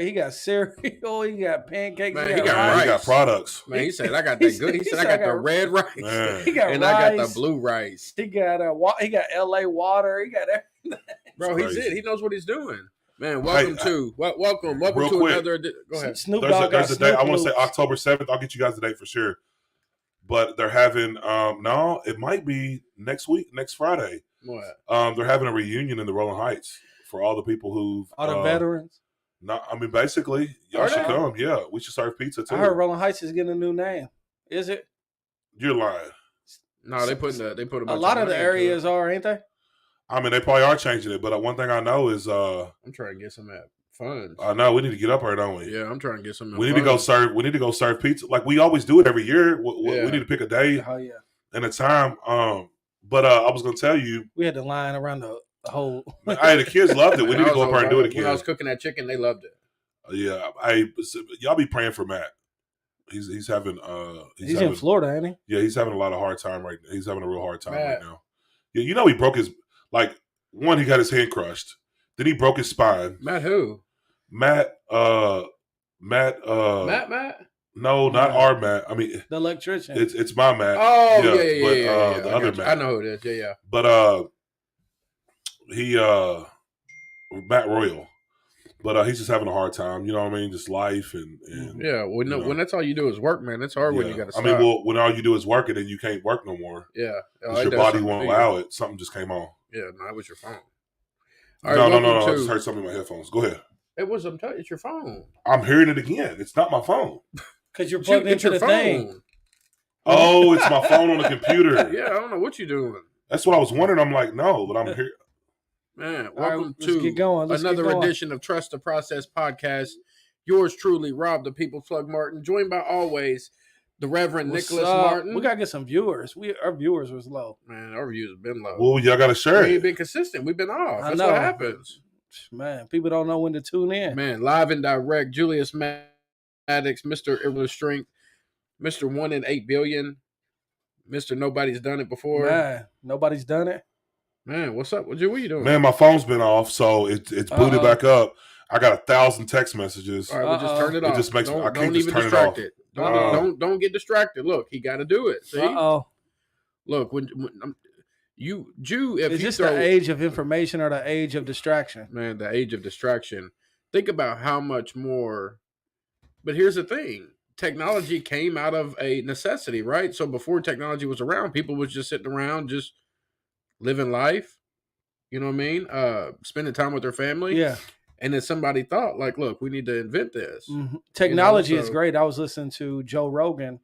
he got cereal, he got pancakes, Man, he he got got rice. rice. He got products. Man, he said I got that good. He said I got the red rice, Man. He got and rice. I got the blue rice. He got he got LA water. He got everything. Bro, he's crazy. it. He knows what he's doing. Man, welcome to real to quick. another. Go ahead. Snoop Dogg There's a date. I want to say Loops. October 7th. I'll get you guys the date for sure. But they're having no, it might be next week, next Friday. What? They're having a reunion in the Rolling Heights for all the people who've All the veterans. No, I mean basically y'all Are should they? come. Yeah, we should serve pizza too. I heard Rolling Heights is getting a new name. Is it? You're lying. No, they put a lot of the areas are, ain't they? I mean, they probably are changing it, but one thing I know is I'm trying to get some funds. I know we need to get up here, don't we? Yeah, I'm trying to get some. We need to go serve. We need to go serve pizza like we always do it every year. Yeah. We need to pick a day Oh yeah. and a time. But I was going to tell you, We had the line around the whole. hey, the kids loved it. We need to go up there and do it again. When I was cooking that chicken, they loved it. Yeah, y'all be praying for Matt. He's having He's in Florida, ain't he? Yeah, he's having a lot of hard time right now. He's having a real hard time right now. Yeah, you know he broke his one. He got his hand crushed. Then he broke his spine. Matt who? Matt. Matt. No, not our Matt. I mean, the electrician. It's my Matt. Oh yeah. The other Matt. I know who it is. Yeah. But he Matt Royal. But he's just having a hard time, you know what I mean? Just life and yeah. When that's all you do is work, man. It's hard when you got to stop. I mean, when all you do is work and then you can't work no more. Yeah, your body won't allow it. Something just came on. Yeah, no, it was your phone. No. I just heard something in my headphones. Go ahead. It's your phone. I'm hearing it again. It's not my phone. Because you're plugged into the thing. Oh, it's my phone on the computer. Yeah, I don't know what you're doing. That's what I was wondering. I'm like, no, but I'm here. Man, welcome to another edition of Trust the Process podcast. Yours truly, Rob the People's Plug Martin, joined by always the Reverend Nicholas Martin. We gotta get some viewers. Our viewers was low. Man, our views have been low. Well, y'all gotta share. We ain't been consistent. We've been off. That's what happens. Man, people don't know when to tune in. Man, live and direct. Julius Maddox, Mr. Irregular Strength, Mr. 1 in 8 billion, Mr. Nobody's Done It Before. Man, nobody's done it. Man, what's up? What are you doing? Man, my phone's been off, so it's booted back up. I got 1,000 text messages. All right, we'll just turn it off. It just makes I can't just turn it off. Don't get distracted. Look, he got to do it. See? Look, when is this the age of information or the age of distraction? Man, the age of distraction. Think about how much more. But here's the thing. Technology came out of a necessity, right? So before technology was around, people was just sitting around, just living life. You know what I mean? Spending time with their family. Yeah. And then somebody thought, like, look, we need to invent this. Mm-hmm. Technology is great. I was listening to Joe Rogan,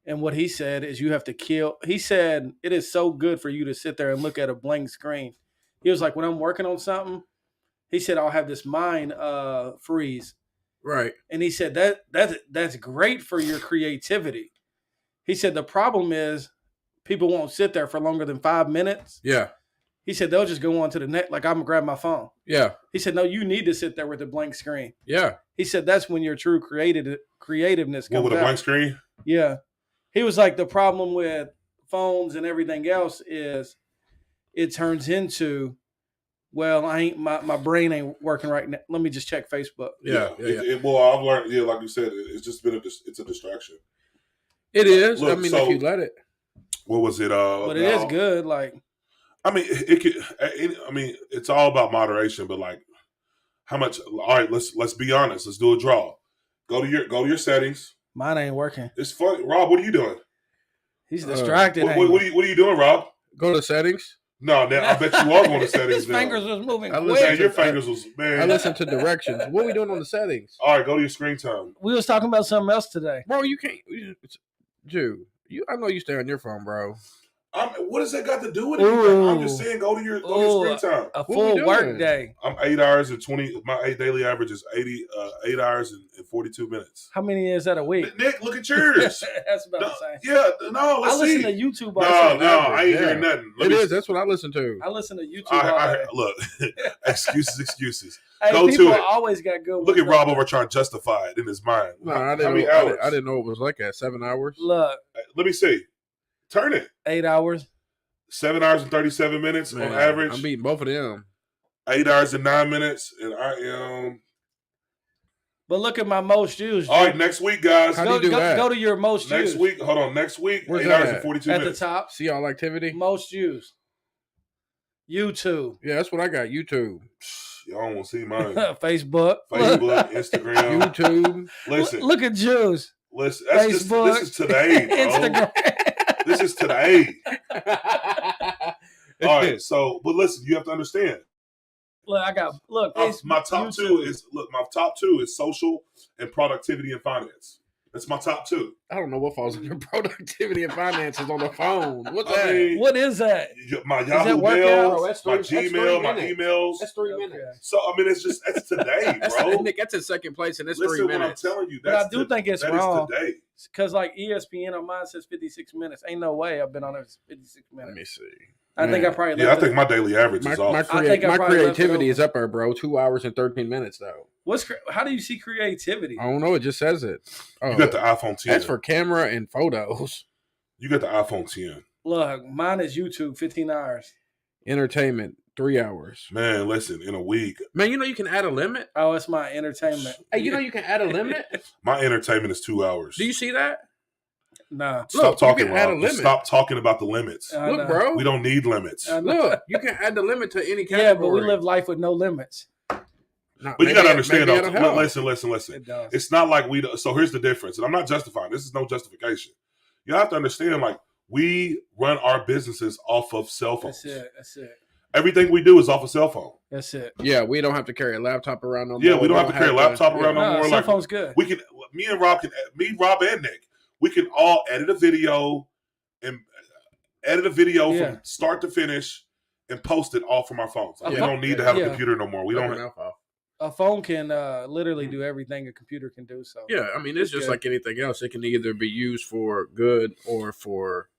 and what he said is you have to kill. He said it is so good for you to sit there and look at a blank screen. He was like, when I'm working on something, he said I'll have this mind freeze. Right. And he said that's great for your creativity. He said the problem is people won't sit there for longer than 5 minutes. Yeah. He said they'll just go on to the next, like I'm going to grab my phone. Yeah. He said, no, you need to sit there with a blank screen. Yeah. He said that's when your true creativeness comes out. With a blank screen? Yeah. He was like, the problem with phones and everything else is it turns into, well, my brain ain't working right now. Let me just check Facebook. Yeah. Well, I've learned, like you said, it's just been it's a distraction. It is. Look, I mean, if you let it. What was it? But it is good. Like, I mean, it's all about moderation. But like, how much? All right, let's be honest. Let's do a draw. Go to your settings. Mine ain't working. It's funny, Rob. What are you doing? He's distracted. What are you doing, Rob? Go to settings. No, now I bet you are going to settings. His fingers was moving. Your fingers was man. I listened to directions. What are we doing on the settings? All right, go to your screen time. We was talking about something else today, bro. You can't, Jew. I know you stay on your phone, bro. What does that got to do with anything? I'm just saying, go to your screen time. A full work day. I'm 8 hours and 20. My daily average is 8 hours and 42 minutes. How many is that a week? Nick, look at yours. That's about the same. Yeah, no. Let's see. I listen to YouTube. I ain't hearing nothing. That's what I listen to. I listen to YouTube. Look, excuses. Hey, go to it. Always got good. Look at Rob over trying to justify it in his mind. No, I didn't know it was like that. 7 hours. Look, let me see. Turn it. 8 hours. 7 hours and 37 minutes on average. I'm beating both of them. 8 hours and 9 minutes, and I am But look at my most used. All right, next week, guys. How do you do that? Go to your most Next used. week, hold on. Next week, Where's 8 that hours at? and 42 At minutes. the top. See all activity? Most used. YouTube. Yeah, that's what I got. YouTube. Y'all don't want to see mine. Facebook. Facebook, Instagram. YouTube. Listen, Look at Jews. listen. That's Facebook. This is today, bro. Instagram. This is today. All right, so, but listen, you have to understand. My top two is social and productivity and finance. That's my top two. I don't know what falls under productivity and finances on the phone. What's I that? mean, What is that? My that Yahoo workout? Mail, Bro, that's my three Gmail, my minutes. emails. That's 3 minutes. So I mean, that's today, bro. Nick, that's in second place, and it's Listen, 3 what I'm minutes. telling you, But I do think it's that wrong. is today. Because like ESPN on mine says 56 minutes. Ain't no way I've been on it 56 Let minutes. me see. I think I probably Yeah, I left think it. my daily average is off. I think I my probably left it creativity over. is up there, bro. 2 hours and 13 minutes, though. How do you see creativity? I don't know. It just says it. Oh, You got the iPhone 10. that's for camera and photos. You got the iPhone 10. Look, mine is YouTube, 15 hours. Entertainment, 3 hours. Man, listen, in a week, Man, you know you can add a limit? Oh, it's my entertainment. Hey, you know you can add a limit? my entertainment is 2 hours. Do you see that? Nah. Stop Look, you talking, can add a Rob. limit. Stop talking about the limits. I Look, know. bro. We don't need limits. I know. Look, you can add the limit to any category. Yeah, but we live life with no limits. But you got to understand, maybe that'll help. listen. It does. It's not like so here's the difference. And I'm not justifying. This is no justification. You have to understand, like, we run our businesses off of cell phones. That's it. Everything we do is off a cell phone. That's it. Yeah, we don't have to carry a laptop around no more. Yeah, we don't have to carry a laptop around no No, more. cell Like, phone's good. we can, Rob, and Nick, we can all edit a video from start to finish and post it all from our phones. Like, we don't need to have a computer no more. We don't. A phone can literally do everything a computer can do. So Yeah, I mean, it's just like anything else. It can either be used for good or for,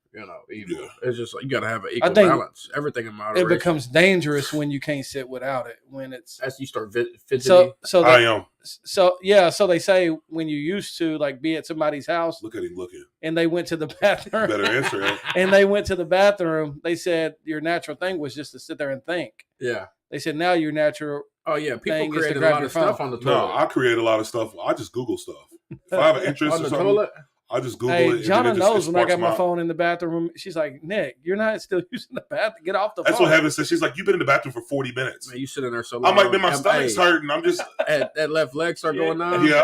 evil. Yeah. It's just like you got to have an equal think balance. Everything in moderation. it becomes dangerous when you can't sit without it. When it's as you start fidgeting. I am. So they say when you used to like be at somebody's house Look at him looking. and they went to the bathroom. Better answer it. And they went to the bathroom. They said your natural thing was just to sit there and think. Yeah. They said now your natural. Oh yeah, people thing is to created a grab lot your of stuff phone. on the toilet. No, I create a lot of stuff. I just Google stuff. If I have an interest on or the something, toilet. I just Google Hey, it. Jonna and knows it when I got sparks my phone in the bathroom. She's like, Nick, you're not still using the bathroom. Get off the That's phone. what Heaven says. She's like, you've been in the bathroom for 40 minutes. Man, you sit in there so long. I'm like, man, my stomach's hurting. I'm just, That left leg start going on. yeah.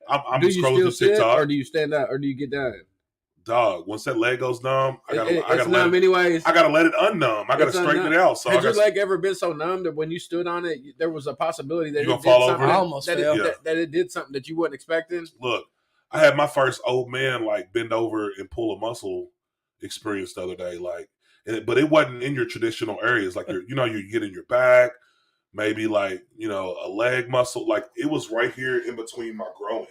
I'm Do just you scrolling still through sit TikTok. or do you stand up or do you get down? Dog, once that leg goes numb, I It's numb anyways. gotta let it unnumb. I gotta It's straighten unnumb. it out. So Has your leg ever been so numb that when you stood on it, there was a possibility that You it gonna did fall something over? I almost that fell. that it did something that you wasn't expecting? look, I had my first old man like bend over and pull a muscle experience the other day. Like, but it wasn't in your traditional areas. Like you get in your back, maybe like a leg muscle. Like it was right here in between my groin.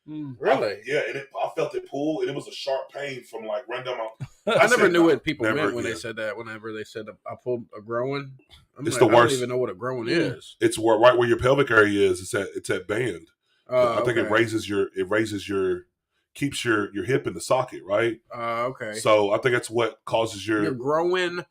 Really? And I felt it pull, and it was a sharp pain from like run down my. I never said, knew no, what people never meant when they again. said that. Whenever they said I pulled a groin, It's like, the I worst. don't even know what a groin is. It's right where your pelvic area is. It's at band. I think Okay. it keeps your hip in the socket, right? Okay. So I think that's what causes Your groin.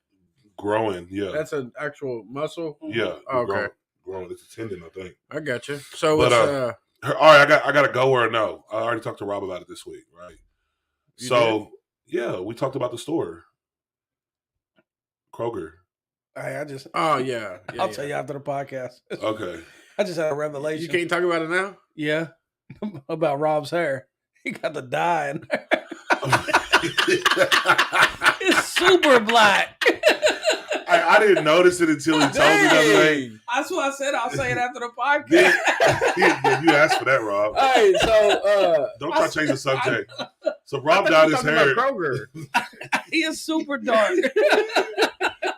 growing. Yeah, That's an actual muscle. yeah. Okay. Growing. It's a tendon, I think. I got you. So But, it's All right, I got to go or no. I already talked to Rob about it this week, right? You yeah, we talked about the store, Kroger. I just. oh yeah. I'll tell you after the podcast. Okay. I just had a revelation. You can't talk about it now. Yeah, about Rob's hair. He got the dye in there. It's super black. I didn't notice it until he told me the other day. That's what I said. I'll say it after the podcast. Yeah, you asked for that, Rob. Hey, so Don't try to change the subject. So I Rob thought dyed you his were hair. talking about Kroger. He is super dark.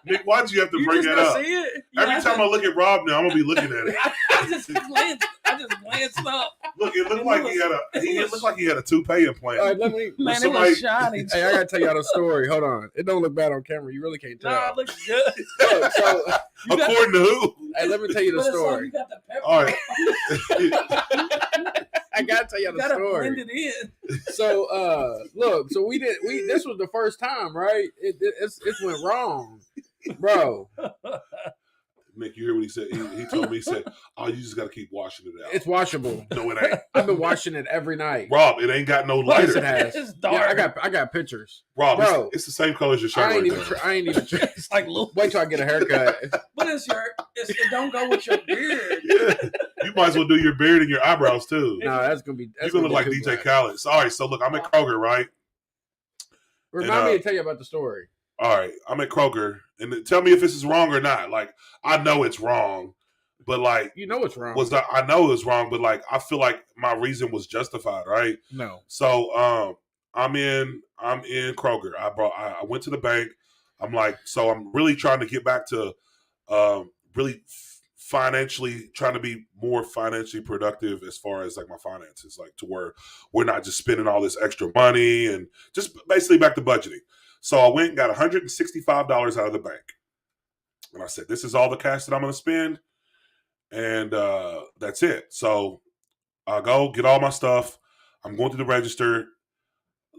Nick, why'd you have to You bring just that not up? see it. Every time I look at Rob now, I'm gonna be looking at it. I just glanced up. Look, it looked like he had a toupee implant. All right, let me. Man, somebody- it was shiny. Hey, I gotta tell y'all the story. Hold on. It don't look bad on camera. You really can't tell. Nah, it looks good. Look, so, According to who? hey, let me tell you the But it's like story. you got the pepper. All right. I gotta tell y'all You the gotta story. blend it in. So, look. So we this was the first time, right? It went wrong, bro. Nick, Nick, you hear what he said? He told me, he said, "Oh, you just got to keep washing it out." It's washable. No, it ain't. I've been washing it every night. Rob, it ain't got no Yes, lighter. it has. It's dark. Yeah, I got pictures. Rob, Bro, it's the same color as your shirt. I ain't right even. there. I ain't even. It's like Lou. Wait till I get a haircut. But it don't go with your beard. Yeah. You might as well do your beard and your eyebrows too. No, that's gonna be. You're That's gonna look like be DJ too Khaled. Sorry, so look, I'm at Kroger, right? Remind me to tell you about the story. All right, I'm at Kroger, and tell me if this is wrong or not. Like, I know it's wrong, but like, You know what's wrong. I know it was wrong, but like, I feel like my reason was justified, right? No. So, I'm in Kroger. I went to the bank. I'm like, so I'm really trying to get back to, really financially trying to be more financially productive as far as like my finances, like to where we're not just spending all this extra money and just basically back to budgeting. So I went and got $165 out of the bank. And I said, this is all the cash that I'm going to spend. And that's it. So I go get all my stuff. I'm going to the register,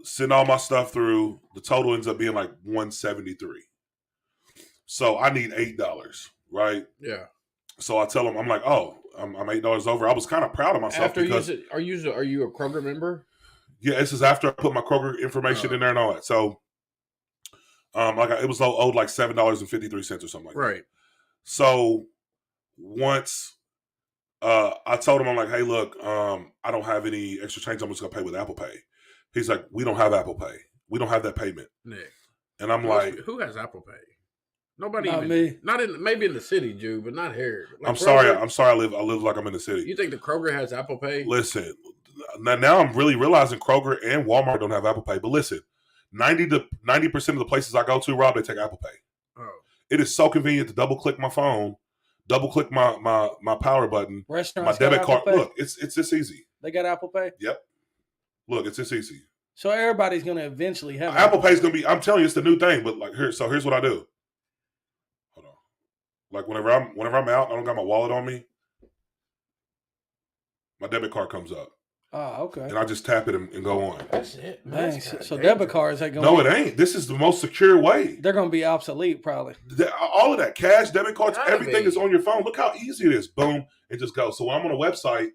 send all my stuff through. The total ends up being like $173. So I need $8, right? Yeah. So I tell them, I'm like, oh, I'm $8 over. I was kind of proud of myself After because are you a Kroger member? yeah, this is after I put my Kroger information in there and all that. So it was owed like $7.53 or something like that. Right. So once I told him, I'm like, hey, look, I don't have any extra change. I'm just gonna pay with Apple Pay. He's like, we don't have Apple Pay. We don't have that payment. Nick. And I'm like, who has Apple Pay? Nobody. Not even. me. Not in maybe in the city, Jew, but not here. Like I'm Kroger, sorry. I live like I'm in the city. You think the Kroger has Apple Pay? Listen, now I'm really realizing Kroger and Walmart don't have Apple Pay. But listen, 90% of the places I go to, Rob, they take Apple Pay. Oh. It is so convenient to double click my phone, double click my power button, Restaurants my debit got card. Apple Pay? Look, it's this easy. They got Apple Pay? Yep. Look, it's this easy. So everybody's going to eventually have Apple Pay is gonna be. I'm telling you, it's the new thing. But like here's what I do. Hold on. Like whenever I'm out, I don't got my wallet on me. My debit card comes up. Oh, okay. And I just tap it and go on. That's it. Dang, so debit cards ain't going No, it ain't. This is the most secure way. They're going to be obsolete probably. All of that cash, debit cards, Gotta everything be. is on your phone. Look how easy it is. Boom, it just goes. So when I'm on a website,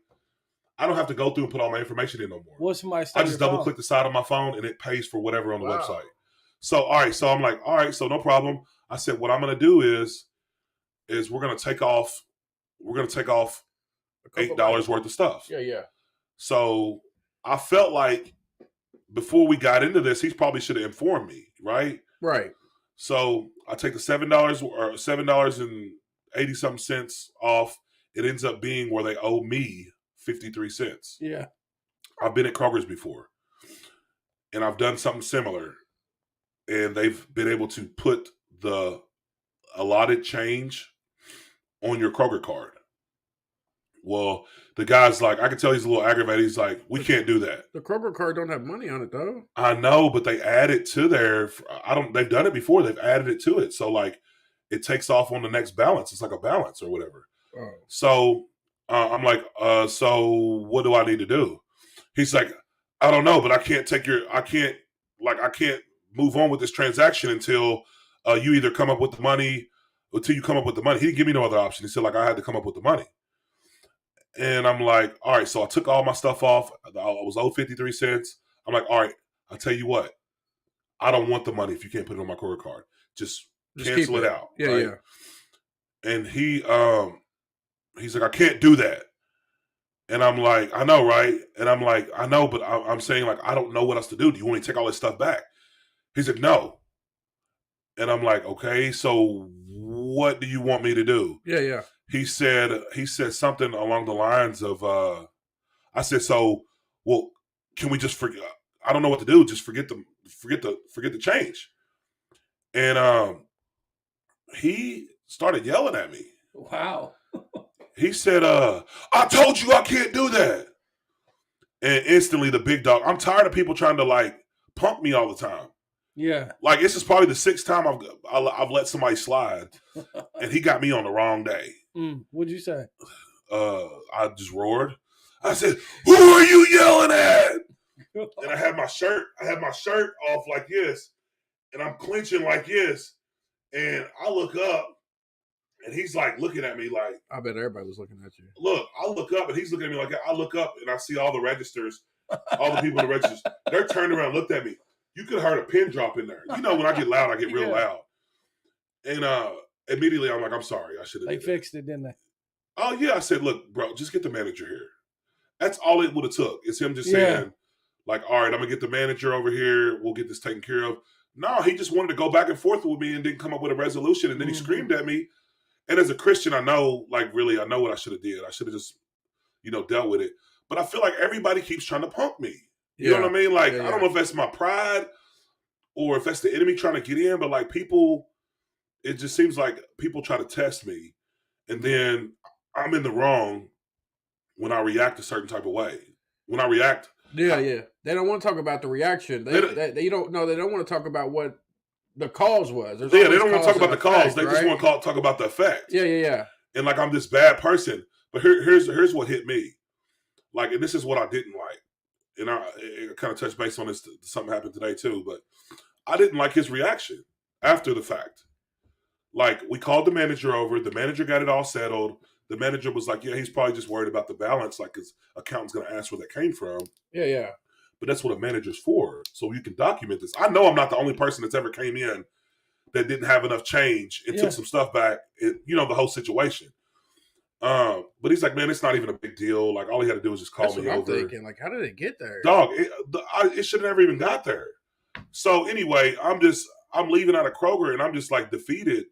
I don't have to go through and put all my information in no more. What's somebody I just double click the side of my phone and it pays for whatever on the Wow. website. So all right, so I'm like, all right, so no problem. I said, what I'm gonna do is we're gonna take off $8 worth of stuff. Yeah. So I felt like before we got into this, he probably should have informed me, right? Right. So I take the $7 or $7.80 off. It ends up being where they owe me 53 cents. Yeah. I've been at Kroger's before, and I've done something similar, and they've been able to put the allotted change on your Kroger card. Well, the guy's like, I can tell he's a little aggravated. He's like, we can't do that. The Kroger card don't have money on it though. I know, but they add it to there. They've done it before. They've added it to it. So like it takes off on the next balance. It's like a balance or whatever. Oh. So I'm like, so what do I need to do? He's like, I don't know, but I can't move on with this transaction until you either come up with the money. He didn't give me no other option. He said like I had to come up with the money. And I'm like, all right, so I took all my stuff off. I was owed 53 cents. I'm like, all right, I'll tell you what. I don't want the money if you can't put it on my Kroger card. Just cancel it out. Yeah, right? yeah. And he's like, I can't do that. And I'm like, I know, right? And I'm like, I know, but I'm saying like, I don't know what else to do. Do you want me to take all this stuff back? He's like, no. And I'm like, okay, so what do you want me to do? Yeah. He said something along the lines of, I said, so, well, can we just forget? I don't know what to do. Just forget the change. And he started yelling at me. Wow. He said, I told you I can't do that. And instantly the big dog, I'm tired of people trying to like punk me all the time. Yeah. Like this is probably the 6th time I've let somebody slide, and he got me on the wrong day. What'd you say? I just roared. I said, "Who are you yelling at?" And I had my shirt off like this, and I'm clenching like this, and I look up, And he's like looking at me like, I bet everybody was looking at you. look, I look up and he's looking at me like that. I look up and I see all the registers, all the people in the registers. They're turned around and looked at me. You could have heard a pin drop in there. You know, when I get loud, I get real loud. And immediately I'm like, I'm sorry. I should have. They fixed it, didn't they? Oh, yeah. I said, look, bro, just get the manager here. That's all it would have took. It's him just saying, like, all right, I'm going to get the manager over here. We'll get this taken care of. No, he just wanted to go back and forth with me and didn't come up with a resolution. And then he screamed at me. And as a Christian, I know, like, really, I know what I should have did. I should have just, dealt with it. But I feel like everybody keeps trying to punk me. You know what I mean? Like, I don't know if that's my pride or if that's the enemy trying to get in. But, like, people, it just seems like people try to test me. And then I'm in the wrong when I react a certain type of way. When I react. Yeah. They don't want to talk about the reaction. They don't want to talk about what the cause was. They don't want to talk about the cause. They just want to talk about the effect. Yeah. And like I'm this bad person. But here's what hit me. Like, and this is what I didn't like. And it kind of touched base on this. Something happened today too. But I didn't like his reaction after the fact. Like, we called the manager over. The manager got it all settled. The manager was like, yeah, he's probably just worried about the balance. Like, his accountant's going to ask where that came from. Yeah. But that's what a manager's for. So you can document this. I know I'm not the only person that's ever came in that didn't have enough change and took some stuff back. The whole situation. But he's like, man, it's not even a big deal. Like, all he had to do was just call me over. I'm thinking, like, how did it get there? Dog, it should have never even got there. So anyway, I'm leaving out of Kroger and I'm just like defeated.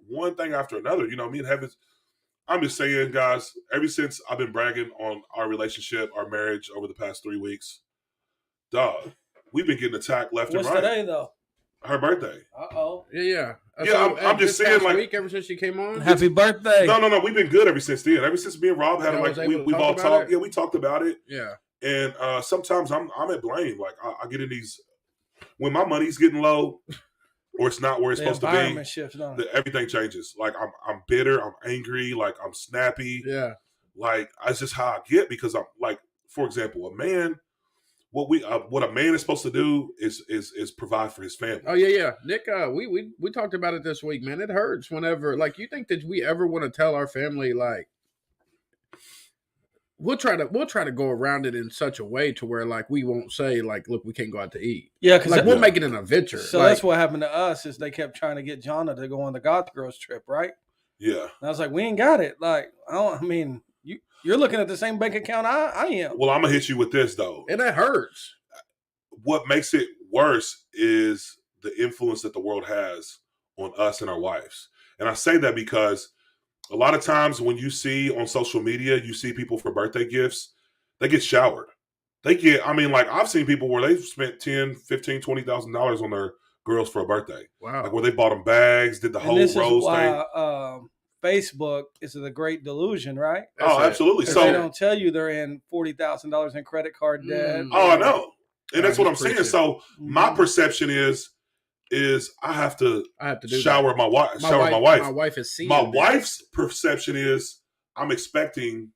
One thing after another. Me and Heavens. I'm just saying, guys, ever since I've been bragging on our relationship, our marriage over the past 3 weeks, dog, we've been getting attacked left and right. What's today, though? Her birthday. Uh-oh. Yeah. So, I'm just saying, like, week, ever since she came on. Happy birthday. No. We've been good ever since then. Ever since me and Rob had we've all talked. Yeah, we talked about it. Yeah. And sometimes I'm at blame. Like, I get in these when my money's getting low. Or it's not where it's supposed to be. Shifts, everything changes. Like I'm bitter, I'm angry, like I'm snappy. Yeah. Like that's just how I get because I'm like, for example, a man. What a man is supposed to do is provide for his family. Oh yeah. Nick, we talked about it this week, man. It hurts whenever like you think that we ever want to tell our family like. We'll try to go around it in such a way to where like we won't say like, look, we can't go out to eat. Yeah, because like we'll make it an adventure. So that's what happened to us is they kept trying to get Jonna to go on the Goth Girls trip, right? Yeah. And I was like, we ain't got it. Like, you're looking at the same bank account I am. Well, I'm gonna hit you with this though, and that hurts. What makes it worse is the influence that the world has on us and our wives, and I say that because. A lot of times when you see on social media, you see people for birthday gifts, they get showered. I've seen people where they've spent $10,000, $15,000, $20,000 on their girls for a birthday. Wow. Like where they bought them bags, did the whole rose thing. Facebook is a great delusion, right? Absolutely. So they don't tell you they're in $40,000 in credit card debt. Oh, I know. And that's what I'm saying. So my perception is I have to shower my wife. My wife is seeing. My wife's perception is I'm expecting.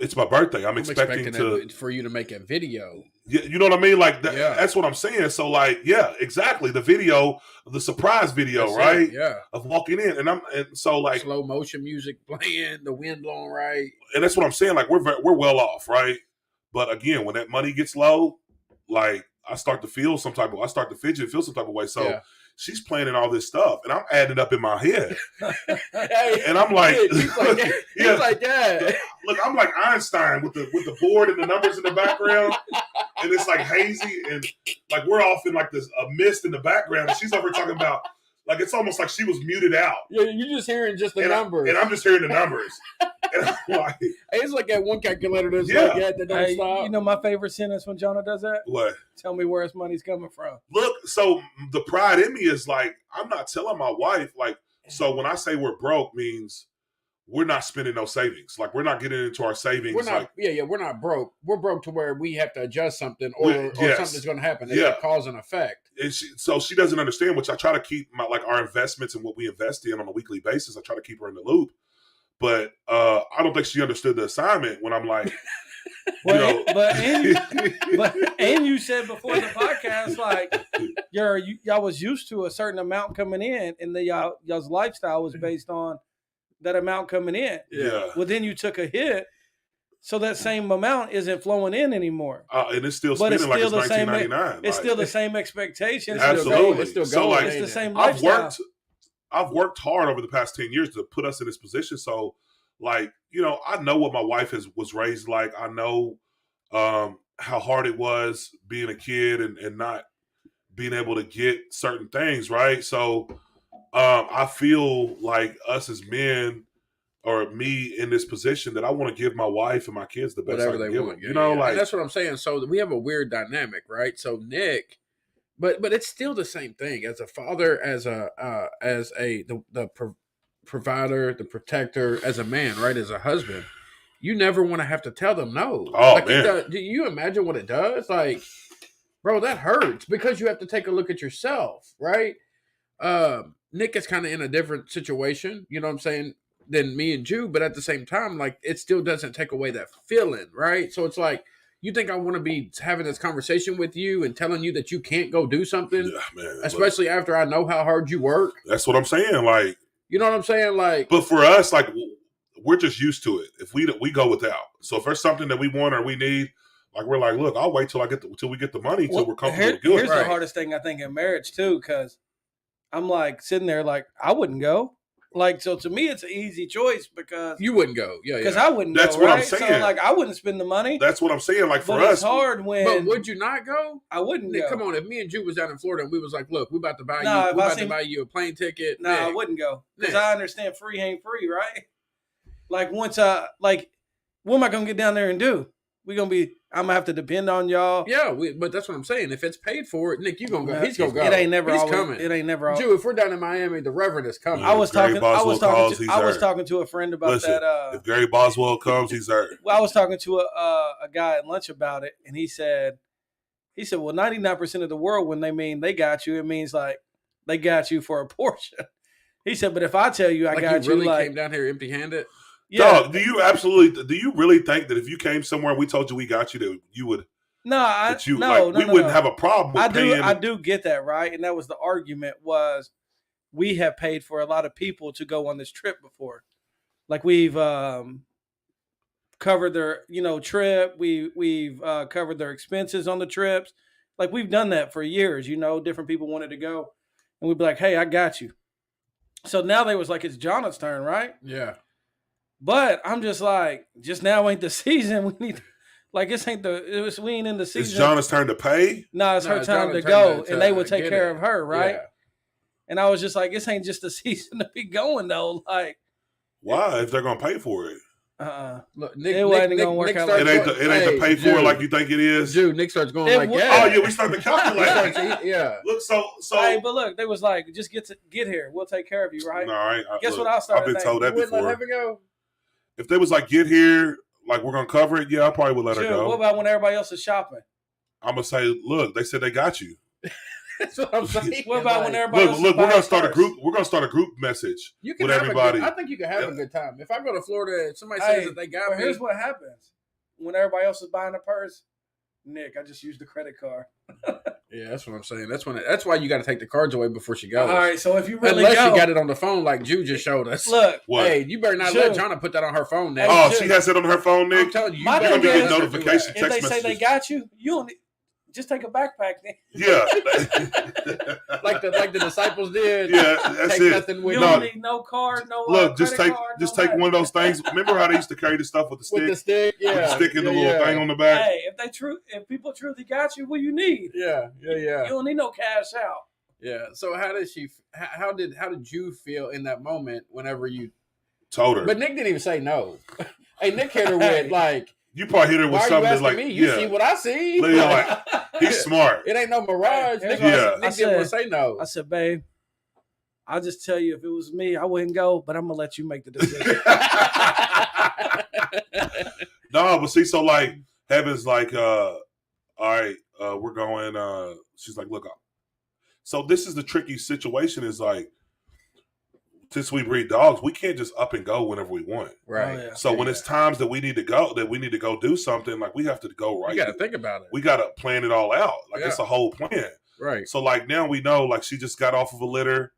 It's my birthday. I'm expecting for you to make a video. Yeah, you know what I mean? Like that's what I'm saying. So like, yeah, exactly. The video, the surprise video, that's right? It, yeah, of walking in, and so like slow motion music playing, the wind blowing right, and that's what I'm saying. Like we're well off, right? But again, when that money gets low, like. I start to feel some type of. I start to fidget, feel some type of way. So she's planning all this stuff, and I'm adding it up in my head, and I'm like, he's like that. Look, I'm like Einstein with the board and the numbers in the background, and it's like hazy, and like we're off in like this a mist in the background, and she's over talking about. Like it's almost like she was muted out. Yeah, you're just hearing just the numbers, and I'm just hearing the numbers. And I'm like, it's like that one calculator that's like that don't stop. You know my favorite sentence when Jonah does that? What? Tell me where his money's coming from. Look, so the pride in me is like I'm not telling my wife like. So when I say we're broke, means we're not spending no savings. Like we're not getting into our savings. We're not. Like, we're not broke. We're broke to where we have to adjust something, or something's going to happen. It's a cause and effect. And so she doesn't understand, which I try to keep our investments and what we invest in on a weekly basis. I try to keep her in the loop, but I don't think she understood the assignment when I'm like, and you said before the podcast, like y'all was used to a certain amount coming in, and y'all's lifestyle was based on that amount coming in. Yeah. Well, then you took a hit, so that same amount isn't flowing in anymore. And it's still But spending like it's the same. 1999. It's still the same expectations. Absolutely. It's still So going. like, It's the same lifestyle. I've worked hard over the past 10 years to put us in this position. So, like, you know, I know what my wife was raised like. I know how hard it was being a kid and not being able to get certain things, right? So I feel like us as men, or me in this position, that I want to give my wife and my kids the best Whatever I can they give want. them. You know, like, and that's what I'm saying. So we have a weird dynamic, right? So Nick, but it's still the same thing as a father, as the provider, the protector, as a man, right? As a husband, you never want to have to tell them no. Oh, like, man. Do you imagine what it does? Like, bro, that hurts because you have to take a look at yourself, right? Nick is kind of in a different situation, you know what I'm saying, than me and Jew, but at the same time, like, it still doesn't take away that feeling, right? So it's like, you think I want to be having this conversation with you and telling you that you can't go do something, man, especially after I know how hard you work? That's what I'm saying. Like, you know what I'm saying? Like, but for us, like, we're just used to it. If we go without. So if there's something that we want or we need, like, we're like, look, I'll wait till we get the money till we're comfortable with Here's it. the hardest thing I think in marriage too, because I'm like sitting there like I wouldn't go. Like, so to me, it's an easy choice because you wouldn't go, because I wouldn't. That's go, what right? I'm saying. So like, I wouldn't spend the money. That's what I'm saying. Like, for but us, it's hard when. But would you not go? I wouldn't Nick, go. come on, if me and Jew was down in Florida and we was like, look, we about to buy you a plane ticket. No, I wouldn't go because Nick. I understand free ain't free, right? Like what am I gonna get down there and do? I'm gonna have to depend on y'all. Yeah, but that's what I'm saying. If it's paid for, Nick, you gonna go. He's gonna go. It ain't never. He's always, coming. It ain't never. Jew, if we're down in Miami, the Reverend is coming. I was talking Calls, talking to a friend about Listen, that. If Gary Boswell comes, he's there. Well, I was talking to a guy at lunch about it, and he said, well, 99% of the world, when they mean they got you, it means like they got you for a portion. He said, but if I tell you I got you, really like, came down here empty-handed. Yeah. Dog, do you really think that if you came somewhere and we told you we got you, that you would? No, we wouldn't have a problem with paying. I do get that, right? And that was the argument, was we have paid for a lot of people to go on this trip before. Like, we've covered their, trip. We've covered their expenses on the trips. Like, we've done that for years, different people wanted to go. And we'd be like, hey, I got you. So now they was like, it's Jonathan's turn, right? Yeah. But I'm just like, just now ain't the season. We need Like, we ain't in the season. It's Jonna's turn to pay? No, it's her time to go, and they would take care of her, right? Yeah. And I was just like, this ain't just the season to be going, though. Like, why? If they're going to pay for it? Look, it wasn't going to work out like that. It ain't to pay for it like you think it is? Dude, Nick starts going like that. Oh, yeah, we start to calculate. Yeah. Look, so. Hey, but look, they was like, just get here. We'll take care of you, right? No, I Guess what I started I've been told that before. Let her go? If they was like, get here, like, we're going to cover it, yeah, I probably would let her go. What about when everybody else is shopping? I'm going to say, look, they said they got you. That's what I'm saying. What about when everybody else we're going to start a group. We're going to start a group message with everybody. I think you can have a good time. If I go to Florida and somebody says that they got me. Here's what happens. When everybody else is buying a purse, Nick, I just used the credit card. Yeah, that's what I'm saying. That's why you got to take the cards away before she goes. All right, so if you really unless you got it on the phone like Jew just showed us. Look, hey, you better not let Jonna put that on her phone now. Oh, she has it on her phone, Nick? I'm telling you, you're going to get notification text messages. If they say they got you, you don't just take a backpack then. Yeah. like the disciples did. Yeah, that's take it. Nothing with you don't need no card, no look, just take card, one of those things. Remember how they used to carry the stuff with the stick? With the stick, yeah. With the stick and the little thing on the back? Hey, if people truly got you, what do you need? Yeah. You don't need no cash out. Yeah. So how did you feel in that moment whenever you told her? But Nick didn't even say no. Hey, Nick hit her with like, you probably hit her with something that's like, me? You see what I see? Like, he's smart. It ain't no mirage. Nick didn't want to say no. I said, babe, I'll just tell you, if it was me, I wouldn't go, but I'm going to let you make the decision. No, but see, so like, Heaven's like, all right, we're going, she's like, look, so this is the tricky situation is like, since we breed dogs, we can't just up and go whenever we want. Right. Oh, yeah. So when it's times that we need to go do something, like we have to go right. You got to think about it. We got to plan it all out. Like it's a whole plan. Right. So like now we know, like she just got off of a litter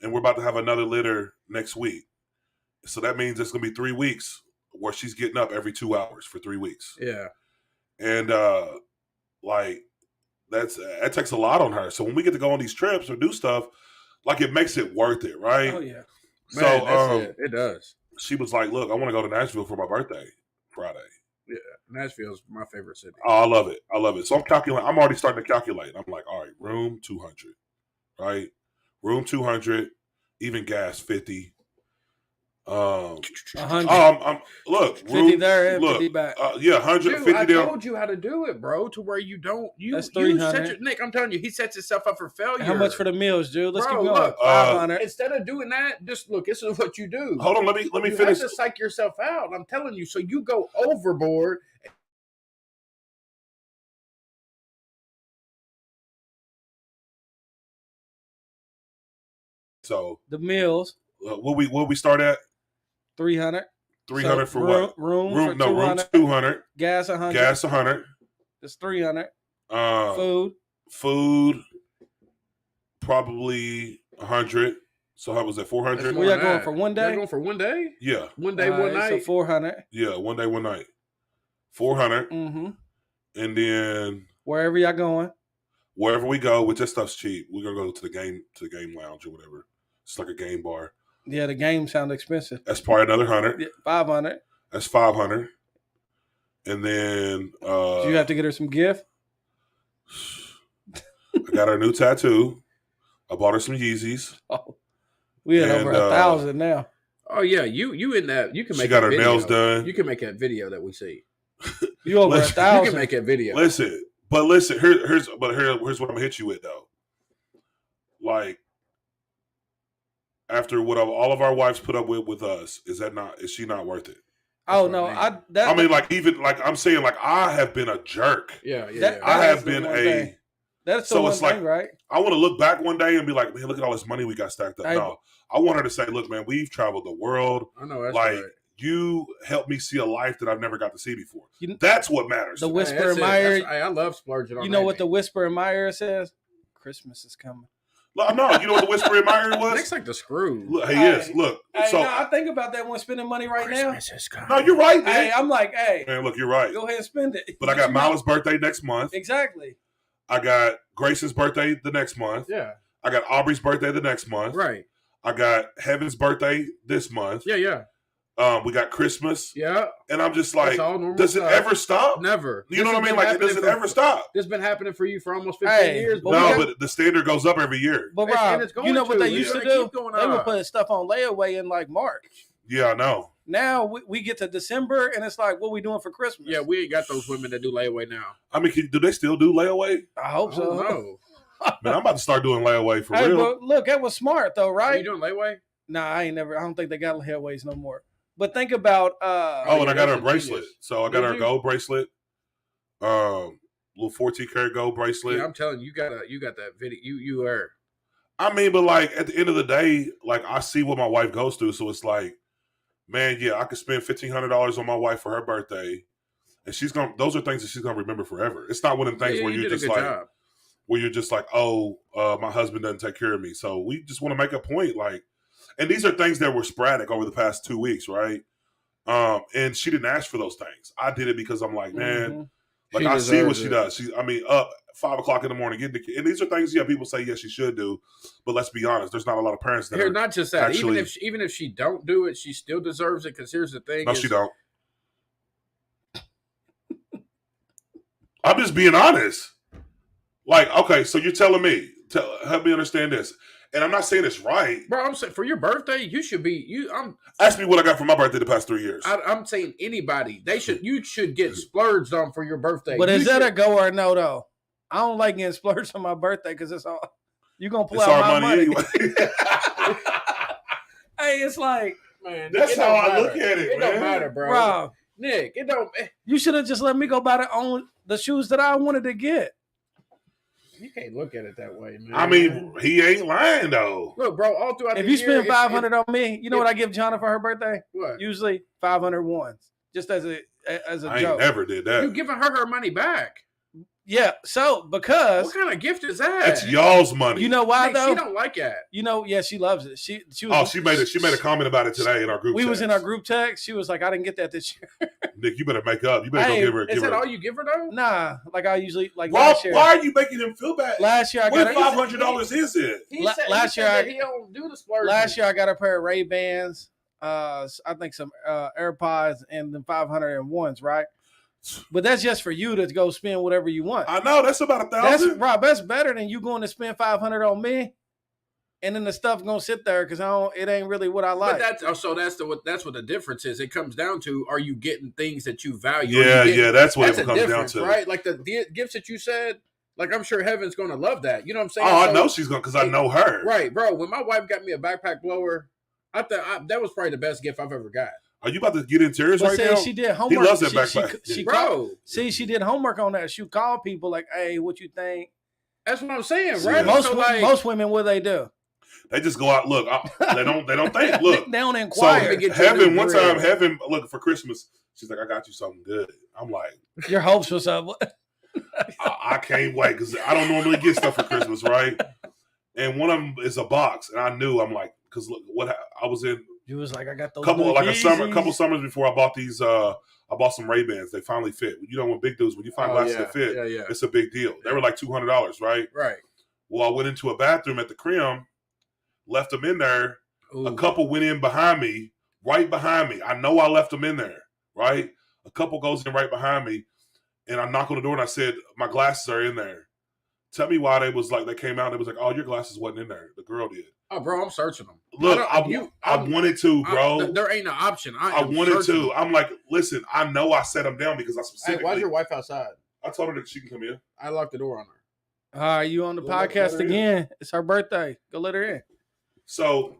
and we're about to have another litter next week. So that means it's gonna be 3 weeks where she's getting up every 2 hours for 3 weeks. Yeah. And like that takes a lot on her. So when we get to go on these trips or do stuff, like it makes it worth it, right? Oh yeah. So Man, that's it does. she was like, "Look, I want to go to Nashville for my birthday Friday." Yeah, Nashville's my favorite city. Oh, I love it. I love it. So I'm calculating. I'm already starting to calculate. I'm like, all right, room 200, right? Room 200, even gas 50. 100. Look, 50 room, there and look, 50 back. yeah, 150 Dude, I there. told you how to do it, bro. To where you don't. That's you 300. Nick, I'm telling you, he sets himself up for failure. How much for the meals, Jude? Let's Bro, keep going. look, 500. Instead of doing that, just look. This is what you do. Hold on, let me you finish. have to psych yourself out. I'm telling you. So you go overboard. So The meals, what we start at? 300. 300 So for what? Room for Room 200. 200. Gas 100. Gas 100. It's 300. Food. Food. Probably 100. So how was that? 400. That's Where y'all more going than for one You're day? going for one day? Yeah. One day, one night. So 400. Yeah, one day, one night. 400. Mm-hmm. And then Wherever y'all going. wherever we go, which that stuff's cheap. We're gonna go to the game lounge or whatever. It's like a game bar. Yeah, the game sound expensive. That's probably another 100. Yeah, 500. That's 500. And then Do you have to get her some gift? I got her a new tattoo. I bought her some Yeezys. Oh, we had over 1,000 now. Oh yeah, you in that? You can make. She got that her video. nails done. You can make that video that we see. You over Listen, 1,000. You can make that video. Listen, here's what I'm gonna hit you with though. Like after what all of our wives put up with us, is she not worth it? Oh no, I I mean, like even like I'm saying, like I have been a jerk. Yeah. I have been That's the so one it's thing, like, right? I want to look back one day and be like, man, look at all this money we got stacked up. Hey, No, I want her to say, look, man, we've traveled the world. I know that's like right. you helped me see a life that I've never got to see before. You- That's what matters. The to me. whisper in That's my it. ear. I love splurging on. You know what the whisper in my ear says? Christmas is coming. No, you know what the whisper in my ear was? Nick's like the screw. Look, he is. Look, Hey, so no, I think about that when spending money right Christmas is coming. no, you're right, man. now. Hey, I'm like, hey, Man, look, you're right. go ahead and spend it. But I got You know? Mila's birthday next month. Exactly. I got Grace's birthday the next month. Yeah. I got Aubrey's birthday the next month. Right. I got Heaven's birthday this month. Yeah. We got Christmas. Yeah. And I'm just like, That's all normal does it stuff. ever stop? Never. You know what I mean? Like, does it ever stop? This has been happening for you for almost 15 Hey, years. but No, we but the standard goes up every year. But And Rob, it's you going know what to. they It's used to gonna do? keep going They were up. putting stuff on layaway in like March. Yeah, I know. Now we get to December and it's like, what we doing for Christmas? Yeah, we ain't got those women that do layaway now. I mean, do they still do layaway? I hope so. No. Man, I'm about to start doing layaway for Hey, real. but look, that was smart though, Are right? you doing layaway? Nah, I don't think they got layaways no more. But think about Oh, and yeah, I got her a that's bracelet. ingenious. So I got Did her a you? gold bracelet. Little 14 karat gold bracelet. Yeah, I'm telling you, you got that video. You are. I mean, but like at the end of the day, like I see what my wife goes through. So it's like, man, yeah, I could spend $1,500 on my wife for her birthday. And those are things that she's gonna remember forever. It's not one of the things Yeah, where you you're did a just good like, job. where you're just like, oh, my husband doesn't take care of me. So we just want to make a point, like, and these are things that were sporadic over the past 2 weeks, right? And she didn't ask for those things. I did it because I'm like, man, Mhm. like She I see what deserves she it. does. Up 5 o'clock in the morning, getting the kid. And these are things, yeah, people say yes, she should do, but let's be honest, there's not a lot of parents that Here, are. not just that. actually- even if she don't do it, she still deserves it. Because here's the thing: No, is- she don't. I'm just being honest. Like, okay, so you're telling me, help me understand this. And I'm not saying it's right. Bro, I'm saying for your birthday, you should be. Ask me what I got for my birthday the past 3 years. I'm saying anybody. You should get splurged on for your birthday. But You is that should- a go or a no though? I don't like getting splurged on my birthday because it's all you're gonna pull It's out our my money money. anyway. Hey, it's like, Man, That's it don't how I matter. look at it, It don't man. matter, bro. Rob, Nick, it don't. you should have just let me go buy the shoes that I wanted to get. You can't look at it that way, man. I mean, he ain't lying though. look, bro. All throughout If the you year, spend $500 on me, you know what I give Jonna for her birthday? what? Usually 500 ones, just as a I ain't joke. never did You that. giving her money back? Yeah. So because What kind of gift is that? That's y'all's money. you know why Nick, though? she don't like that. You know, yeah, she loves it. She was. Oh, she made a comment about it today in our group. We text. was in our group text. She was like, "I didn't get that this year." Nick, you better make up. You better Hey, go give her. Is that all you give her though? Nah, like I usually like Rob, last year. why are you making him feel bad? Last year I What got $500 is it? Last year that he don't do the splurge. Last year I got a pair of Ray-Bans, I think some AirPods and then 501s, right? But that's just for you to go spend whatever you want. I know that's about That's $1,000. Rob. That's better than you going to spend 500 on me, and then the stuff gonna sit there because it ain't really what I like. But that's what the difference is. It comes down to, are you getting things that you value? Yeah, that's what it a comes down difference, to. right? Like the gifts that you said. Like I'm sure Heaven's gonna love that. You know what I'm saying? Oh, So, I know she's gonna because I know her. right, bro. When my wife got me a backpack blower, I thought that was probably the best gift I've ever got. Are you about to get interiors But right see, now? she did homework. He loves that She backpack. Bro, she did homework on that. She called people like, "Hey, what you think?" that's what I'm saying, Yeah. right? Most women, what they do? They just go out. Look, they don't think. Look, they don't so inquire. get you a Heaven new one grill. time, Heaven look for Christmas. She's like, I got you something good. I'm like, Your hopes was up. I can't wait because I don't normally get stuff for Christmas, right? And one of them is a box, and I knew I'm like, because look, what I was in You was like, I got those couple summers before I bought these. I bought some Ray-Bans. They finally fit. You know, when big dudes, when you find glasses that fit, it's a big deal. They were like $200, right? Right. Well, I went into a bathroom at the Creme, left them in there. Ooh. A couple went in behind me, right behind me. I know I left them in there, right? A couple goes in right behind me, and I knock on the door and I said, my glasses are in there. Tell me why they came out and it was like, oh, your glasses wasn't in there. The girl did. Oh, bro, I'm searching them. Look, I wanted to, bro. There ain't an option. I wanted to. I'm like, listen, I know I set them down because I specifically. Hey, why's your wife outside? I told her that she can come in. I locked the door on her. All right, you on the podcast again? It's her birthday. Go let her in. So,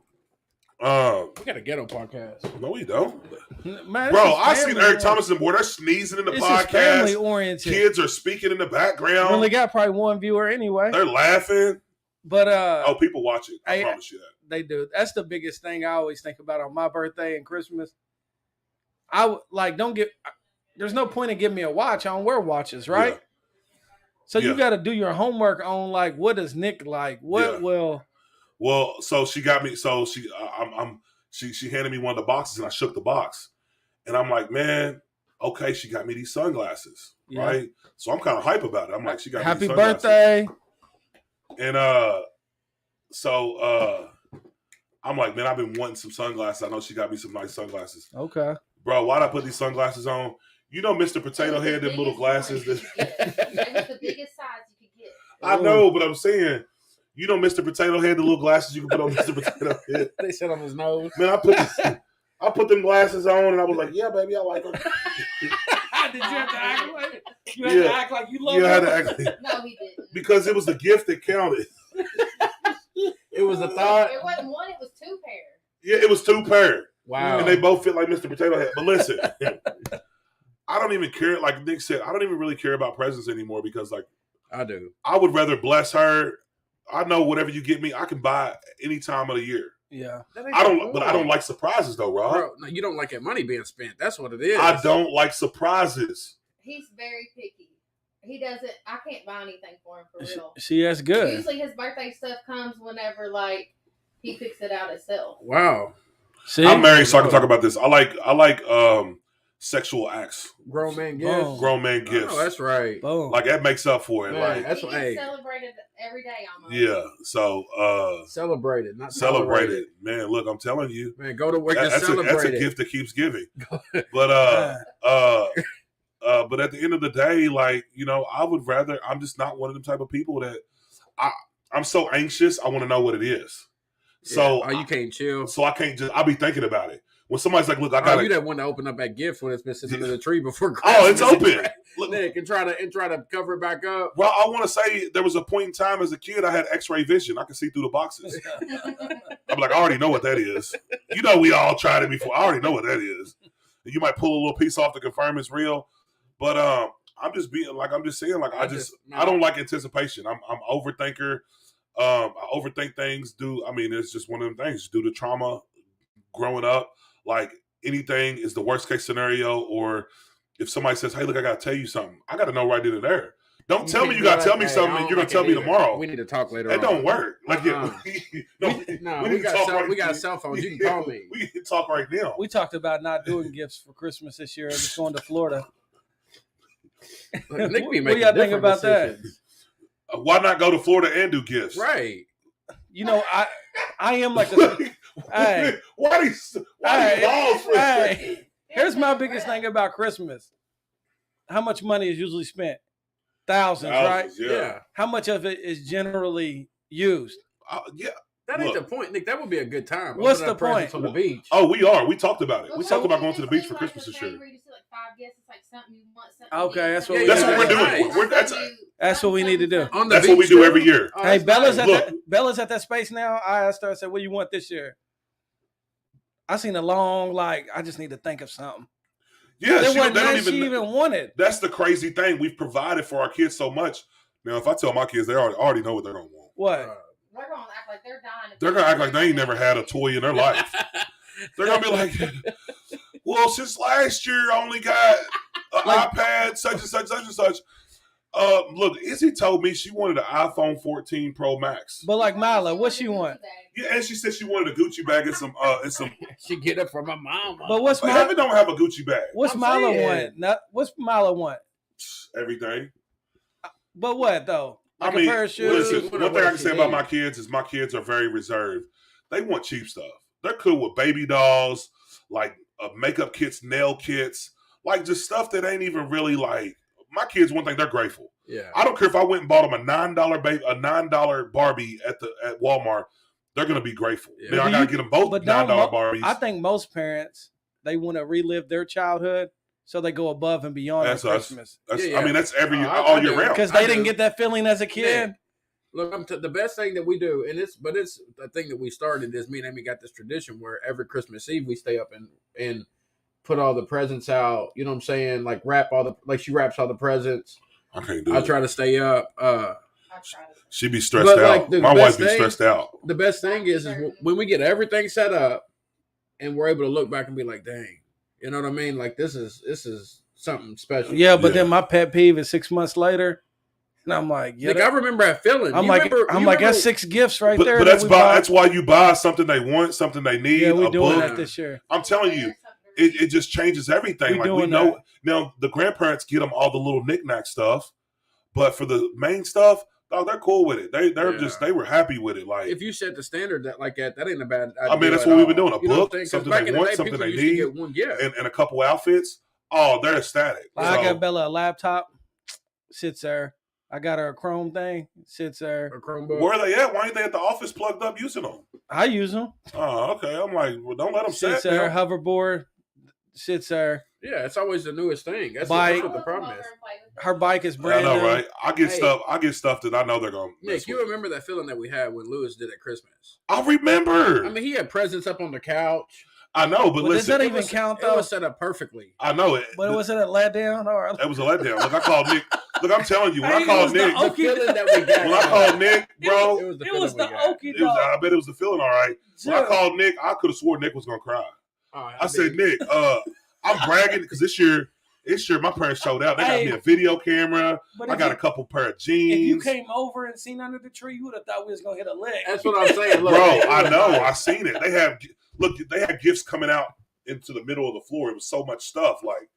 We got a ghetto podcast. no, we don't, Man, bro. I seen Eric Thomas and boy, they're sneezing in the podcast. Family oriented. Kids are speaking in the background. We only got probably one viewer anyway. They're laughing. But people watch it. I promise you that. They do. That's the biggest thing I always think about on my birthday and Christmas. There's no point in giving me a watch. I don't wear watches, right? Yeah. So you got to do your homework on like what does Nick like? What will? Well, so she got me. So she handed me one of the boxes and I shook the box, and I'm like, man, okay, she got me these sunglasses, right? So I'm kind of hype about it. I'm like, she got happy me these sunglasses. birthday. And I'm like, man, I've been wanting some sunglasses. I know she got me some nice sunglasses. Okay. Bro, why'd I put these sunglasses on? You know Mr. Potato Head, them little glasses. It was the biggest size you could get. I know, but I'm saying, you know Mr. Potato Head, the little glasses you can put on Mr. Potato Head. They sit on his nose. Man, I put them glasses on and I was like, yeah, baby, I like them. Did you have to act like you had to act like you love I had to them? act like, No, he didn't. because it was the gift that counted. It was the thought. It wasn't one, it was two pair. Yeah, it was 2 pair. Wow. And they both fit like Mr. Potato Head. But listen, I don't even care. Like Nick said, I don't even really care about presents anymore because, like, I do. I would rather bless her. I know whatever you get me, I can buy any time of the year. Yeah. I don't like surprises though, Rob. Bro, no, you don't like that money being spent. That's what it is. I don't like surprises. He's very picky. He doesn't, I can't buy anything for him for real. See, that's good. Usually his birthday stuff comes whenever, like, he picks it out himself. Wow. See, I'm married, so I can talk about this. I like sexual acts, Grown man gifts. Boom. grown man gifts. Oh, that's right. Boom. Like that makes up for it. Man, Like, that's He what. gets Hey, celebrated every day almost. yeah. So celebrated, not celebrate tolerated. it, man. Look, I'm telling you, Man, go to work and that's celebrate a it. gift that keeps giving. But but at the end of the day, like, you know, I would rather. I'm just not one of them type of people that I'm so anxious. I want to know what it is. So you can't chill. So I can't just. I'll be thinking about it. When somebody's like, "Look, I got you that one to open up that gift when it's been sitting under the tree before Oh, it's Christmas. open. Look, Nick, and try to cover it back up. well, I want to say there was a point in time as a kid I had X-ray vision. I could see through the boxes. I'm like, I already know what that is. You know, we all tried it before. I already know what that is. You might pull a little piece off to confirm it's real, but I'm just saying, like, I don't like anticipation. I'm overthinker. I overthink things. It's just one of them things. Due to trauma, growing up, like anything is the worst case scenario. Or if somebody says, "Hey, look, I got to tell you something," I got to know right then and there. Don't tell me you gotta tell me something and you're gonna tell me tomorrow. We need to talk later. That don't work. Like we got cell phones. You can call me. We can talk right now. We talked about not doing gifts for Christmas this year and just going to Florida. Nick be What making do y'all think different about decisions. Why not go to Florida and do gifts? Right. You know, I am like a hey, why these laws for hey. Here's my biggest thing about Christmas. How much money is usually spent? Thousands, right? Yeah. How much of it is generally used? Yeah. That ain't the point, Nick. That would be a good time. What's Open the up presents point? on the beach? Oh, we are. We talked about it. We So talked about going it's to the beach like for Christmas the this thing year. where you see, like, 5 guests, it's like something you want, something Okay, you that's need. what That's what we're doing. Right. That's what we need to do. On the That's what we beach, do too? every year. Oh, Hey, that's nice. Bella's at that space now. I asked her, I said, what do you want this year? I seen a long, I just need to think of something. Yeah, There they wasn't don't nothing she even. even wanted. That's the crazy thing. We've provided for our kids so much. Now, if I tell my kids, they already know what they're gonna want. What? They're gonna act like they're dying. They're gonna act like they ain't never had a toy in their life. They're gonna be like, "Well, since last year, I only got an iPad, such and such, such and such." Look, Izzy told me she wanted an iPhone 14 Pro Max. But like Mila, what she want? Yeah, and she said she wanted a Gucci bag and some. She get it from my mama. But what's But Mila? Heaven don't have a Gucci bag. What's I'm Mila saying. want? What's Mila want? Everything. But what though? Like I mean, a pair of shoes? listen. One thing I can say about my kids is my kids are very reserved. They want cheap stuff. They're cool with baby dolls, like makeup kits, nail kits, like just stuff that ain't even really like. My kids, one thing, they're grateful. Yeah. I don't care if I went and bought them a $9 Barbie at Walmart. They're gonna be grateful. Yeah. Now I gotta get them both $9 Barbies. I think most parents they want to relive their childhood, so they go above and beyond That's on us. Christmas I mean, that's every year, I all do. year round. because I they didn't do. get that feeling as a kid. Look, the best thing that we do, and it's the thing that we started is me and Amy got this tradition where every Christmas Eve we stay up and put all the presents out. You know what I'm saying? Like she wraps all the presents. I can't do I it. try to stay up. She be stressed But, out. like, the My wife best be thing- stressed out. The best thing is when we get everything set up and we're able to look back and be like, dang, you know what I mean? Like this is something special. Yeah, but Yeah. then my pet peeve is 6 months later, and I'm like, yeah, Like I remember that feeling. I'm You like, remember- I'm you like, remember- that's 6 gifts right But there. that's that we bought. that's why you buy something they want, something they need. Yeah, we're a doing book. that this year. I'm telling you, it just changes everything. We Like we doing know that. now, the grandparents get them all the little knickknack stuff, but for the main stuff, oh, they're cool with it. They were happy with it. Like if you set the standard that that ain't a bad idea. I mean, that's at what we've been all. doing. A You know what I'm book, saying? 'Cause something back they in the want, day, something people they used to need, get one gift. and a couple outfits. Oh, they're ecstatic. Like, I So, got Bella a laptop, sits there. I got her a Chrome thing, sits there. A Chromebook. where are they at? Why ain't they at the office plugged up using them? I use them. Oh, okay. I'm like, well, don't let them Sits sit there, there. hoverboard, sits there. Yeah, it's always the newest thing. That's Bike. what the problem is. Her bike is I brand know, new. right? I get Hey. stuff. I get stuff that I know they're gonna. mess Nick, you with. remember that feeling that we had when Lewis did at Christmas? I remember. I mean, he had presents up on the couch. I know, but But does listen, that even count It though? was set up perfectly. I know it. But was it a letdown or? It was a letdown. Look, I called Nick. Look, I'm telling you, when Hey, I it called was the Nick, The feeling that we got. when I called Nick, bro, it was the It feeling was we the got. okie it was. I dog. bet it was the feeling. All right. When I Yeah. called Nick, I could have swore Nick was gonna cry. Oh, I said, Nick, I'm bragging because this year my parents showed out. They got Hey. me a video camera. But I if got you- a couple pair of If you jeans. came over and seen under the tree, you would have thought we was gonna hit a leg. That's what I'm saying. Look, Bro, it I was know. nice. I seen it. They had gifts coming out into the middle of the floor. It was so much stuff. Like,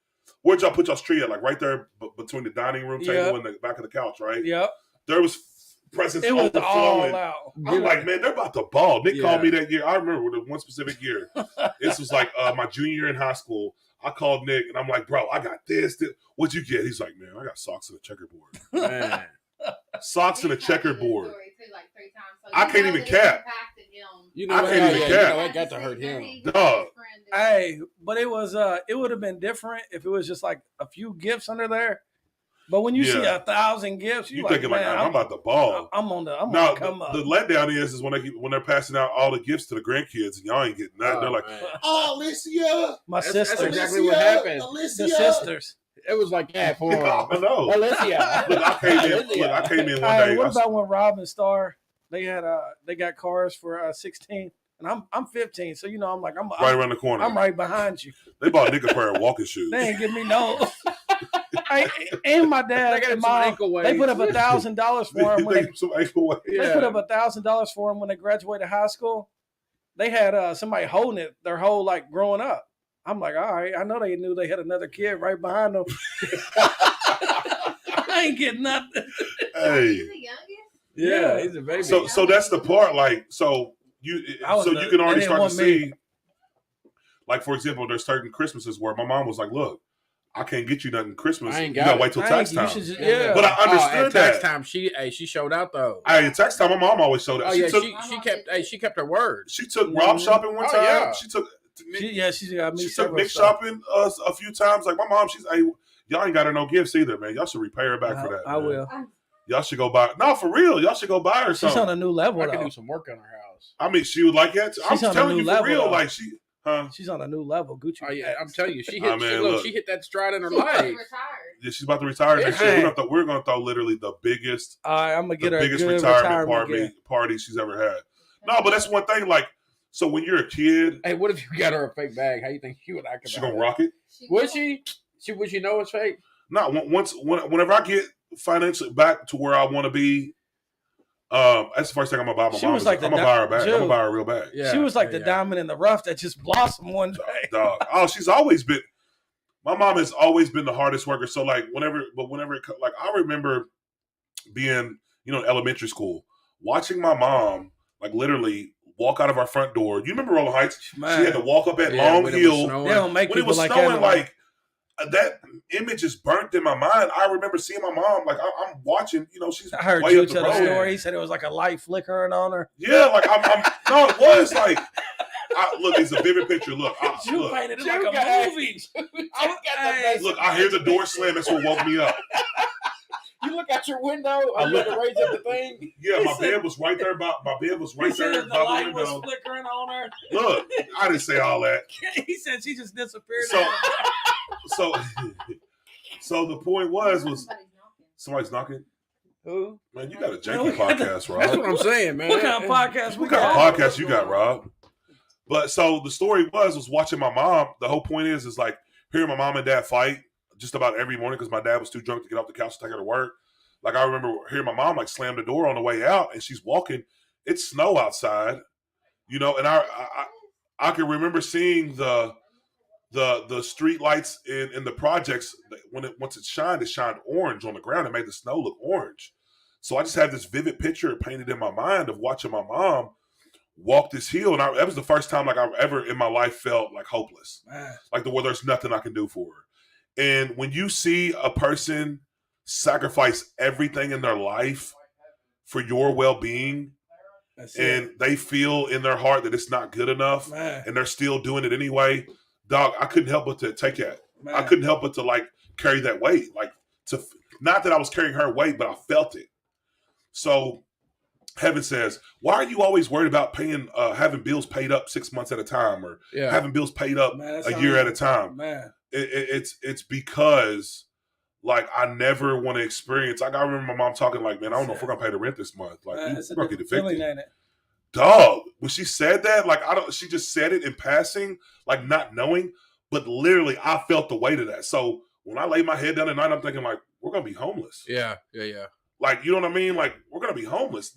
where'd y'all put y'all's tree at? Like right there between the dining room table Yeah. and the back of the couch, right? Yep. There was presents It was all overflowing. out. I'm like, man, they're about to ball. Nick Yeah. called me that year. I remember the one specific year. This was like my junior year in high school. I called Nick and I'm like, bro, I got this. What'd you get? He's like, man, I got socks and a checkerboard. Man. Socks and a checkerboard. I I can't even cap. You know I what? can't even You cap. know, it got to hurt him. Dog. Hey, but it was it would have been different if it was just like a few gifts under there. But when you see Yeah. 1,000 gifts, You like, thinking like, man, I'm about to ball. I'm on No, the come up. the letdown is when they're passing out all the gifts to the grandkids and y'all ain't getting nothing. Oh, They're like, man. oh, Alicia, My That's sisters, exactly what happened. the sisters. It was like that for I know. Alicia. Look, I came in one Hey, day. what I- about when Rob and Star they got cars for 16 and I'm 15, so you know right around the corner. I'm right behind you. They bought Nick a pair of walking shoes. They ain't give me no. And my dad They got and some mom, ankle they put up weights. $1,000 for him when They some ankle weight. they put up $1,000 for him when they graduated high school. They had somebody holding it their whole like growing up. I'm like, all right, I know they knew they had another kid right behind them. I ain't getting nothing. Hey, He's the youngest. Yeah, he's a baby. so that's the part. Like, so you can already start to see. Like, for example, there's certain Christmases where my mom was like, "Look, I can't get you nothing Christmas. I ain't You got gotta it. wait till tax time." Yeah, But I understood at tax that. time, she showed out though. Hey, tax time, my mom always showed up. Oh yeah, she kept her word. She took Rob shopping one Oh, time. yeah. She took she's got me. She took Nick shopping a few times. Like my mom, she's hey, y'all ain't got her no gifts either, man. Y'all should repay her back for that. I will. Y'all should go buy. No, for real. Y'all should go buy her something. She's on a new level. I though. can do some work on her house. I mean, she would like that. I'm She's on a telling new you for level, real. though. Like she, huh? She's on a new level. Gucci. Oh yeah, I'm telling you, she hit. look. She hit that stride in her She's life. retired. Yeah, she's about to retire next Yeah. year. We're gonna throw literally the biggest, All right, I'm gonna get her a biggest good retirement party she's ever had. No, but that's one thing. Like, so when you're a kid, Hey, what if you got her a fake bag? How you think she would act about she gonna it? rock it. Would she? Would she know it's fake? No, whenever I get financially back to where I want to be, that's the first thing I'm gonna buy my She mom. was like I'm the gonna buy her back. I'm Joe. gonna buy her a real bag. Yeah, She was like the yeah. diamond in the rough that just blossomed one day. Dog. Oh, she's always been. My mom has always been the hardest worker. So like whenever it like I remember being in elementary school, watching my mom like literally walk out of our front door. You remember Roland Heights? Man, She had to walk up that long when it was hill. snowing. they don't make When it people was like snowing, that. like that image is burnt in my mind. I remember seeing my mom. Like I'm watching. She's I heard way you up the tell the road. story. He said it was like a light flickering on her. Yeah, like I'm no, it was like. Look, it's a vivid picture. Look, You look, painted it Joe like got a it. movie. look, I hear the door slam. That's what woke me up. You look out your window. I You had look- to raise up the thing. Yeah, He my said- bed was right there. My bed was He right said there the by the light was window. flickering on her. Look, I didn't say all that. He said she just disappeared. So, so the point was somebody's knocking. Who? Man, you got a Man, janky we got the- podcast, That's Rob. what I'm saying, man. What kind of podcast we What kind got? of podcast you got, Rob? But so the story was watching my mom. The whole point is like hearing my mom and dad fight just about every morning because my dad was too drunk to get off the couch to take her to work. Like I remember hearing my mom like slam the door on the way out, and she's walking. It's snow outside, and I can remember seeing the street lights in the projects once it shined orange on the ground. It made the snow look orange. So I just had this vivid picture painted in my mind of watching my mom walk this hill, and that was the first time like I've ever in my life felt like hopeless, Man. like where there's nothing I can do for her. And when you see a person sacrifice everything in their life for your well-being, That's it. and they feel in their heart that it's not good enough, Man. and they're still doing it anyway, dog, I couldn't help but to take that. Man. I couldn't help but to like carry that weight, like not that I was carrying her weight, but I felt it. So heaven says, why are you always worried about paying, having bills paid up 6 months at a time, or Yeah. having bills paid up Man, that a sounds- year at a time? Man. It's because like I never want to experience. Like I remember my mom talking like, man, I don't know if we're gonna pay the rent this month. Like Man, it's we're a gonna get different feeling, evicted. ain't it? Dog, when she said that, like she just said it in passing, like not knowing, but literally I felt the weight of that. So when I lay my head down at night, I'm thinking like, we're gonna be homeless. Yeah. Like, you know what I mean? Like, we're gonna be homeless.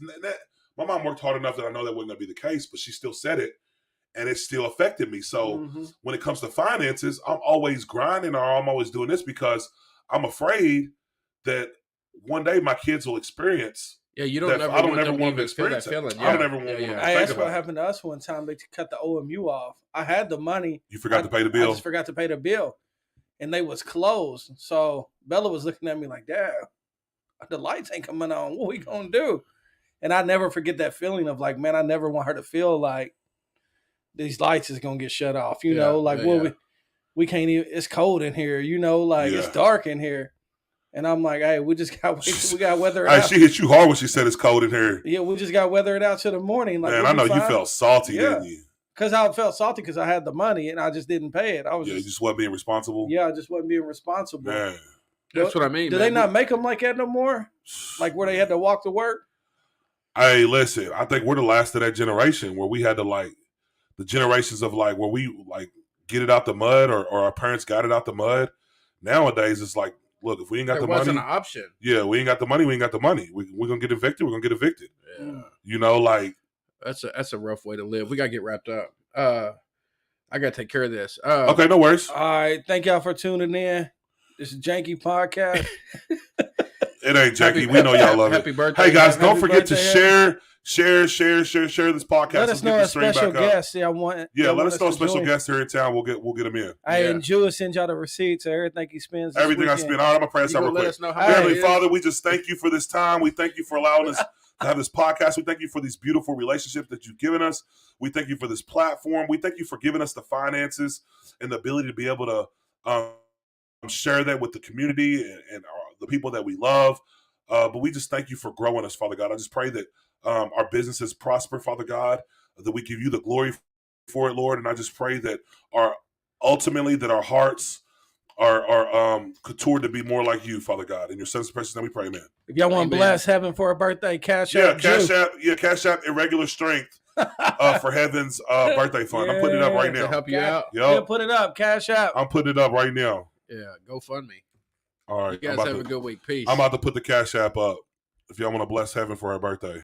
My mom worked hard enough that I know that wasn't gonna be the case, but she still said it, and it still affected me. So Mhm. when it comes to finances, I'm always grinding, or I'm always doing this because I'm afraid that one day my kids will experience. Yeah, you don't That- never I don't want ever them want to to even feel that experience feeling. it. I don't ever want them to Hey, think that's about what it. happened to us one time. They cut the OMU off. I had the money. You forgot to pay the I bill. just forgot to pay the bill, and they was closed. So Bella was looking at me like, "Dad, the lights ain't coming on. What we gonna do?" And I never forget that feeling of like, man, I never want her to feel like these lights is gonna get shut off. You Yeah, know, like, yeah, well, yeah. we can't even. It's cold in here. You know, like it's Yeah. dark in here. And I'm like, hey, we just got we got weather it Hey, out. she hit you hard when she said it's cold in here. Yeah, we just got weather it out till the morning. Like, Man, we'll I know be you fine. felt salty, Yeah. didn't you? Because I felt salty because I had the money and I just didn't pay it. I was Yeah, you just, just wasn't being responsible. I just wasn't being responsible. Man. That's what I mean. Do man. they not make them like that no more? Like where they had to walk to work? Hey, listen, I think we're the last of that generation where we had to like the generations of like where we like get it out the mud or our parents got it out the mud. Nowadays it's like look, if we ain't got There the wasn't money, an option. yeah, we ain't got the money. We ain't got the money. We're gonna get evicted. We're gonna get evicted. Yeah. You know, like That's a rough way to live. We gotta get wrapped up. I gotta take care of this. okay, no worries. All right. Thank y'all for tuning in. This is Janky Podcast. It ain't Jackie. We know y'all love Happy it. birthday. Hey guys, Happy don't forget to birthday, share this podcast. Let Let's us know get a this stream special back up. guest. Yeah, Let us know a special guest here in town. We'll get them in. Hey, Yeah. and Jew will send y'all the receipts of everything he spends. This Everything I weekend. spend. All right, I'm gonna pray us You out gonna real let quick. us know how Hey, much Heavenly it is? Father, we just thank you for this time. We thank you for allowing us to have this podcast. We thank you for these beautiful relationships that you've given us. We thank you for this platform. We thank you for giving us the finances and the ability to be able to share that with the community and the people that we love. But we just thank you for growing us, Father God. I just pray that our businesses prosper, Father God, that we give you the glory for it, Lord. And I just pray that our hearts are contoured to be more like you, Father God. In your son's precious name we pray, amen. If y'all want to Amen. bless heaven for a birthday, cash Yeah, out. Jew. Cash App Irregular Strength for Heaven's birthday fund. I'm putting it up right Yeah, To now. help you Yeah. out. Yeah, Yep, put it up. Cash out. I'm putting it up right now. Yeah, GoFundMe. All right, You guys have a good week. Peace. I'm about to put the Cash App up if y'all want to bless Heaven for her birthday.